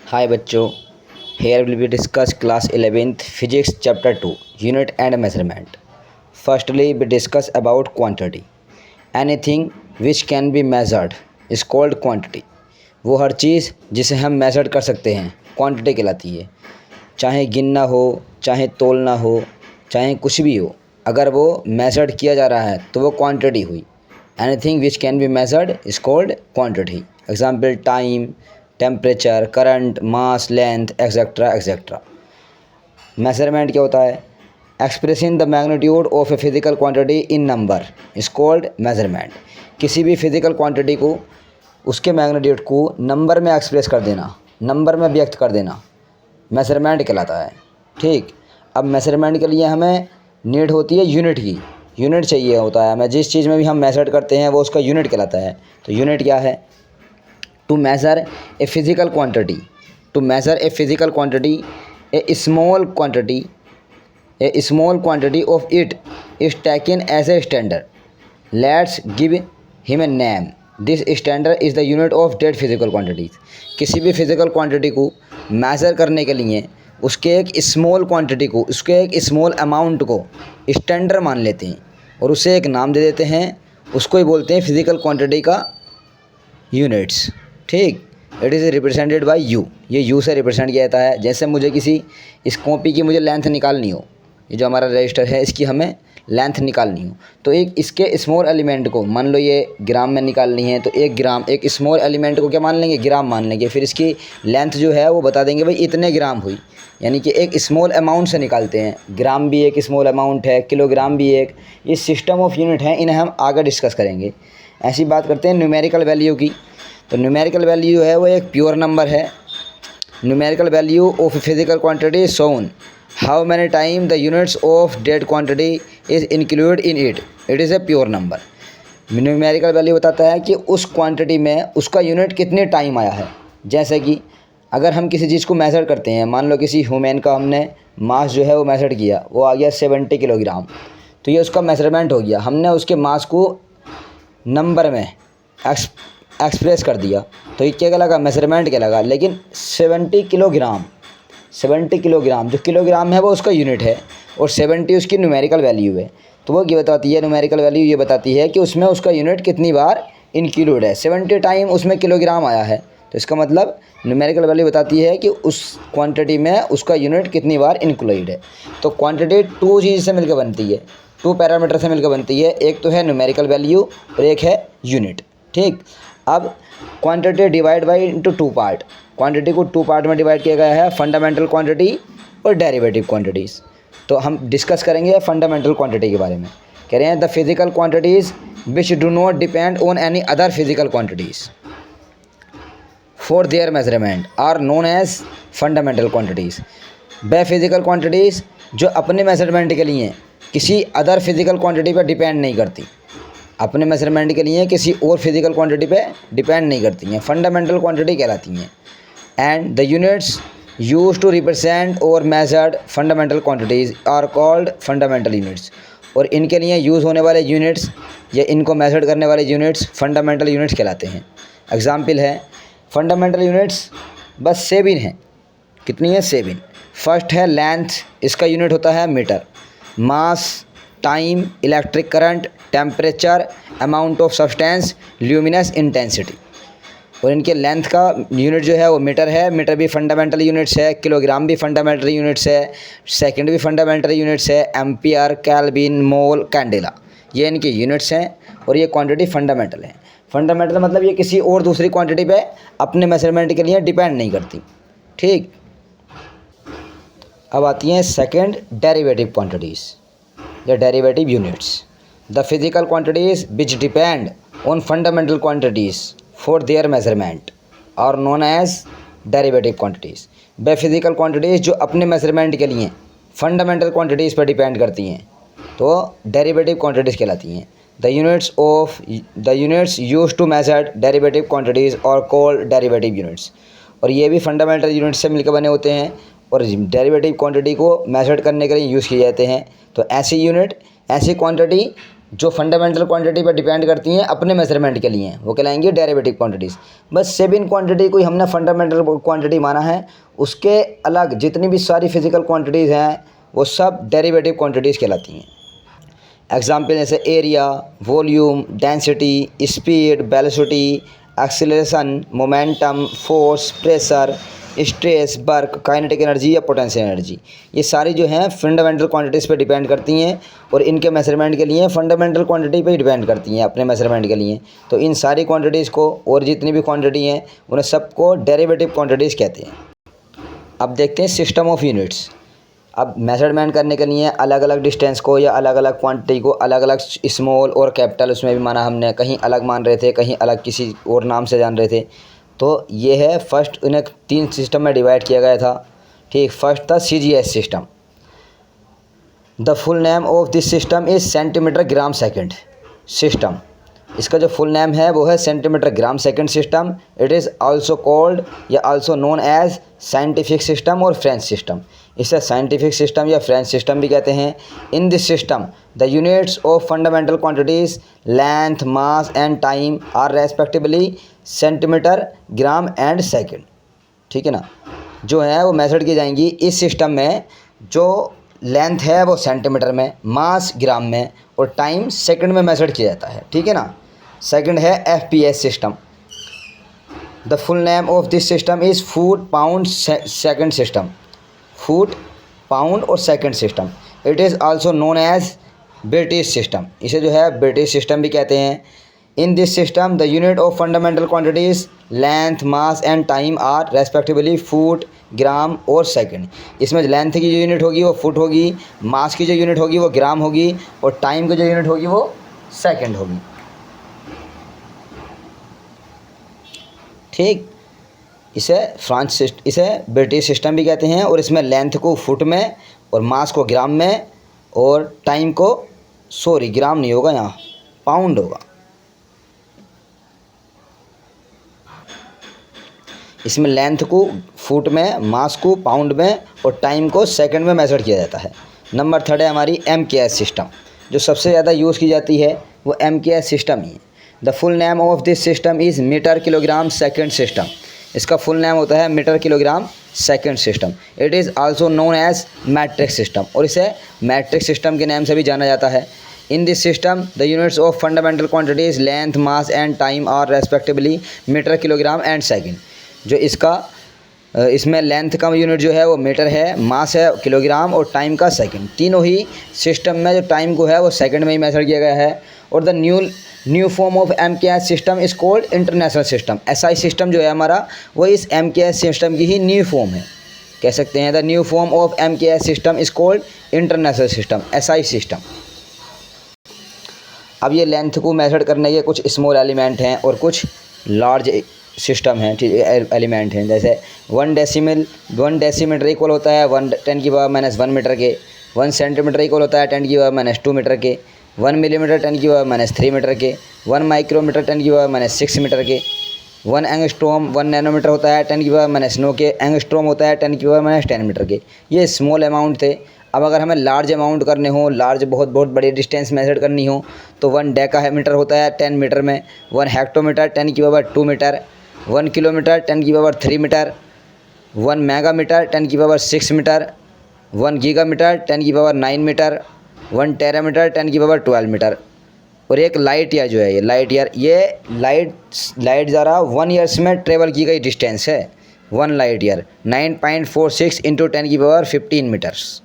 हाय बच्चों, here will be discuss class 11th physics chapter 2 unit and measurement. Firstly, we discuss about quantity. Anything which can be measured is called quantity. वो हर चीज़ जिसे हम major कर सकते हैं quantity कहलाती है। चाहे गिनना हो, चाहे तोलना हो, चाहे कुछ भी हो, अगर वो मेजर्ड किया जा रहा है तो वो क्वांटिटी हुई। Anything which can be measured is called quantity. Example time, temperature, current, mass, length, etcetera etcetera. Measurement क्या होता है? Expressing the magnitude of a physical quantity in number is called measurement. किसी भी फिजिकल क्वांटिटी को उसके magnitude को number में express कर देना, नंबर में व्यक्त कर देना मेजरमेंट कहलाता है। ठीक, अब मेजरमेंट के लिए हमें नीड होती है यूनिट की। यूनिट चाहिए होता है हमें, जिस चीज़ में भी हम मेजर करते हैं वो उसका यूनिट कहलाता है। तो यूनिट क्या है? To measure a physical quantity, to measure a physical quantity, a small quantity of it is taken as a standard. Let's give him a name. This standard is the unit of that physical quantities. किसी भी physical quantity को measure करने के लिए उसके एक small quantity को, उसके एक स्मॉल अमाउंट को स्टैंडर्ड मान लेते हैं और उसे एक नाम दे देते हैं। उसको ही बोलते हैं फिज़िकल क्वांटिटी का यूनिट्स। ठीक, it is represented by you. ये यू से रिप्रेजेंट किया जाता है। जैसे मुझे किसी इस कॉपी की मुझे लेंथ निकालनी हो, ये जो हमारा रजिस्टर है इसकी हमें लेंथ निकालनी हो, तो एक इसके स्मॉल एलिमेंट को मान लो ये ग्राम में निकालनी है, तो 1 ग्राम, एक स्मॉल एलिमेंट को क्या मान लेंगे? ग्राम मान लेंगे। फिर इसकी लेंथ जो है वो बता देंगे भाई इतने ग्राम हुई, यानी कि एक स्मॉल अमाउंट से निकालते हैं। ग्राम भी एक स्मॉल अमाउंट है, किलोग्राम भी एक। ये सिस्टम ऑफ यूनिट है, इन्हें हम आगे डिस्कस करेंगे। ऐसी बात करते हैं न्यूमेरिकल वैल्यू की। तो न्यूमेरिकल वैल्यू है वो एक प्योर नंबर है। Numerical value of physical quantity is shown how many time the units of that quantity is include in it. It is a pure number. Numerical value बताता है कि उस क्वांटिटी में उसका यूनिट कितने टाइम आया है। जैसे कि अगर हम किसी चीज़ को मेज़र करते हैं, मान लो किसी ह्यूमन का हमने मास जो है वो मेज़र किया, वो आ गया 70 किलोग्राम, तो ये उसका मेज़रमेंट हो गया। हमने उसके मास को नंबर में एक्सप्रेस कर दिया, तो ये क्या लगा? मेजरमेंट क्या लगा। लेकिन 70 किलोग्राम जो किलोग्राम है वो उसका यूनिट है और 70 उसकी न्यूमेरिकल वैल्यू है। तो वो ये बताती है, न्यूमेरिकल वैल्यू ये बताती है कि उसमें उसका यूनिट कितनी बार इंक्लूड है। 70 टाइम उसमें किलोग्राम आया है, तो इसका मतलब न्यूमेरिकल वैल्यू बताती है कि उस क्वांटिटी में उसका यूनिट कितनी बार इंक्लूड है। तो क्वांटिटी 2 चीज़ से मिलकर बनती है, 2 पैरामीटर से मिलकर बनती है। एक तो है न्यूमेरिकल वैल्यू और एक है यूनिट। ठीक, अब quantity divide by into 2 part. Quantity को 2 पार्ट में डिवाइड किया गया है, फंडामेंटल क्वांटिटी और डेरिवेटिव क्वांटिटीज़। तो हम डिस्कस करेंगे फंडामेंटल क्वांटिटी के बारे में। कह रहे हैं the physical quantities which do not depend on any other physical quantities for their measurement are known as fundamental quantities. वह फिजिकल क्वांटिटीज़ जो अपने मेजरमेंट के लिए किसी अदर फिजिकल क्वांटिटी पर डिपेंड नहीं करती, अपने मेजरमेंट के लिए किसी और फिजिकल क्वांटिटी पे डिपेंड नहीं करती हैं, फंडामेंटल क्वांटिटी कहलाती हैं। And the units use to represent or measured fundamental quantities are called fundamental units. और इनके लिए यूज़ होने वाले यूनिट्स या इनको मेजर्ड करने वाले यूनिट्स फंडामेंटल यूनिट्स कहलाते हैं। एग्जाम्पल है फंडामेंटल यूनिट्स, बस 7 हैं। कितनी है? 7। फर्स्ट है लेंथ, इसका यूनिट होता है metre. Mass, time, electric current, temperature, amount of substance, luminous intensity. और इनके लेंथ का यूनिट जो है वो मीटर है। मीटर भी फंडामेंटल यूनिट्स है, किलोग्राम भी फंडामेंटल यूनिट्स है, सेकंड भी फंडामेंटल यूनिट्स है, एम्पियर, केल्विन, मोल, कैंडेला, ये इनके यूनिट्स हैं। और ये क्वांटिटी फंडामेंटल है। फंडामेंटल मतलब ये किसी और दूसरी क्वांटिटी पे अपने मेजरमेंट के लिए डिपेंड नहीं करती। ठीक, अब आती हैं सेकेंड डेरिवेटिव क्वांटिटीज़ या derivative units. The physical quantities which depend on fundamental quantities for their measurement are known as derivative quantities। वह फिजिकल क्वांटिटीज़ जो अपने मेजरमेंट के लिए फंडामेंटल क्वांटिटीज़ पर डिपेंड करती हैं तो डेरिवेटिव क्वांटिटीज़ कहलाती हैं। The units use to measure derivative quantities are called derivative units. और ये भी फंडामेंटल यूनिट्स से मिलकर बने होते हैं और डेरिवेटिव क्वांटिटी को मेजर करने के लिए यूज़ किए जाते हैं। तो ऐसी यूनिट, ऐसी क्वांटिटी जो फंडामेंटल क्वांटिटी पर डिपेंड करती हैं अपने मेजरमेंट के लिए, वो कहलाएंगी डेरिवेटिव क्वांटिटीज़। बस सेबिन क्वांटिटी कोई हमने फंडामेंटल क्वांटिटी माना है, उसके अलग जितनी भी सारी फिजिकल क्वांटिटीज़ हैं वो सब डेरिवेटिव क्वांटिटीज़ कहलाती हैं। एग्जाम्पल जैसे area, volume, density, speed, velocity, acceleration, momentum, force, pressure, stress, work, kinetic energy या पोटेंशियल एनर्जी, ये सारी जो हैं फंडामेंटल क्वांटिटीज़ पे डिपेंड करती हैं और इनके मेजरमेंट के लिए फंडामेंटल क्वांटिटी पे ही डिपेंड करती हैं अपने मेजरमेंट के लिए। तो इन सारी क्वांटिटीज़ को और जितनी भी क्वांटिटी हैं उन्हें सबको डेरिवेटिव क्वांटिटीज़ कहते हैं। अब देखते हैं सिस्टम ऑफ यूनिट्स। अब मेजरमेंट करने के लिए अलग अलग डिस्टेंस को या अलग अलग क्वांटिटी को अलग अलग स्मॉल और कैपिटल उसमें भी माना हमने, कहीं अलग मान रहे थे, कहीं अलग किसी और नाम से जान रहे थे। तो ये है फर्स्ट, इन्हें 3 सिस्टम में डिवाइड किया गया था। ठीक, फर्स्ट था CGS system. The full name of this system is centimetre gram second system. इसका जो फुल नेम है वो है centimetre gram second system. It is also called या also known as scientific system or French system. इसे scientific system या French system भी कहते हैं। In this system the units of fundamental quantities length, mass and time are respectively centimetre, gram and second. ठीक है ना, जो है वो मेथड की जाएंगी इस सिस्टम में। जो लेंथ है वो सेंटीमीटर में, मास ग्राम में और टाइम सेकंड में मेजर किया जाता है। ठीक है ना। सेकंड है FPS system. The full name of this system is foot, pound, second system. Foot, pound और second system. It is also known as British system. इसे जो है ब्रिटिश सिस्टम भी कहते हैं। In this system the unit of fundamental quantities length, mass and time are respectively foot, gram और second. इसमें length की जो यूनिट होगी वो फुट होगी, मास की जो यूनिट होगी वो ग्राम होगी और टाइम की जो यूनिट होगी वो सेकंड होगी। ठीक, इसे ब्रिटिश सिस्टम भी कहते हैं और इसमें लेंथ को फुट में और मास को ग्राम में और टाइम को, सॉरी ग्राम नहीं होगा यहाँ, पाउंड होगा। इसमें लेंथ को फुट में, मास को पाउंड में और टाइम को सेकंड में मेजर किया जाता है। नंबर 3 है हमारी MKS सिस्टम। जो सबसे ज़्यादा यूज़ की जाती है वो MKS सिस्टम ही है। The full name of this system is metre kilogram second system. इसका फुल नेम होता है metre kilogram second system. It is also known as metric system और इसे मैट्रिक सिस्टम के नाम से भी जाना जाता है। In this system the units of fundamental quantities length, mass and time are respectively metre, kilogram and second. जो इसमें लेंथ का यूनिट जो है वो मीटर है, मास है किलोग्राम और टाइम का सेकंड। तीनों ही सिस्टम में जो टाइम को है वो सेकंड में ही मेजर किया गया है। और the new form of MKS system is called international system. SI system जो है हमारा वो इस MKS सिस्टम की ही न्यू फॉर्म है, कह सकते हैं। The new form of MKS system is called international system, SI system. अब ये लेंथ को मेजर करने के कुछ स्मॉल एलिमेंट हैं और कुछ लार्ज सिस्टम हैं, एलिमेंट हैं। जैसे 1 डेसीमीटर इक्वल होता है 10⁻⁻1 मीटर के। 1 सेंटीमीटर इक्वल होता है 10⁻⁻2 मीटर के। 1 मिलीमीटर 10⁻⁻3 मीटर के। 1 माइक्रोमीटर 10⁻�6 मीटर के। 1 एंगस्ट्रॉम 1 नैनोमीटर होता है 10⁻�9 के। एंगस्ट्रॉम होता है 10⁻10 मीटर के। ये स्मॉल अमाउंट थे। अब अगर हमें लार्ज अमाउंट करने हो, लार्ज बहुत बड़ी डिस्टेंस मेजर करनी हो तो 1 डेकामीटर होता है 10 मीटर में। 1 हेक्टोमीटर 10⁻2 मीटर। 1 किलोमीटर 10⁻3 मीटर। 1 मेगामीटर 10⁻6 मीटर। 1 गीगामीटर 10⁻9 मीटर। 1 टेरामीटर 10⁻12 मीटर। और एक लाइट ईयर जो है, ये लाइट ज़रा 1 ईयर्स में ट्रेवल की गई डिस्टेंस है। 1 लाइट ईयर 9.46 × 10⁻15 मीटर्स।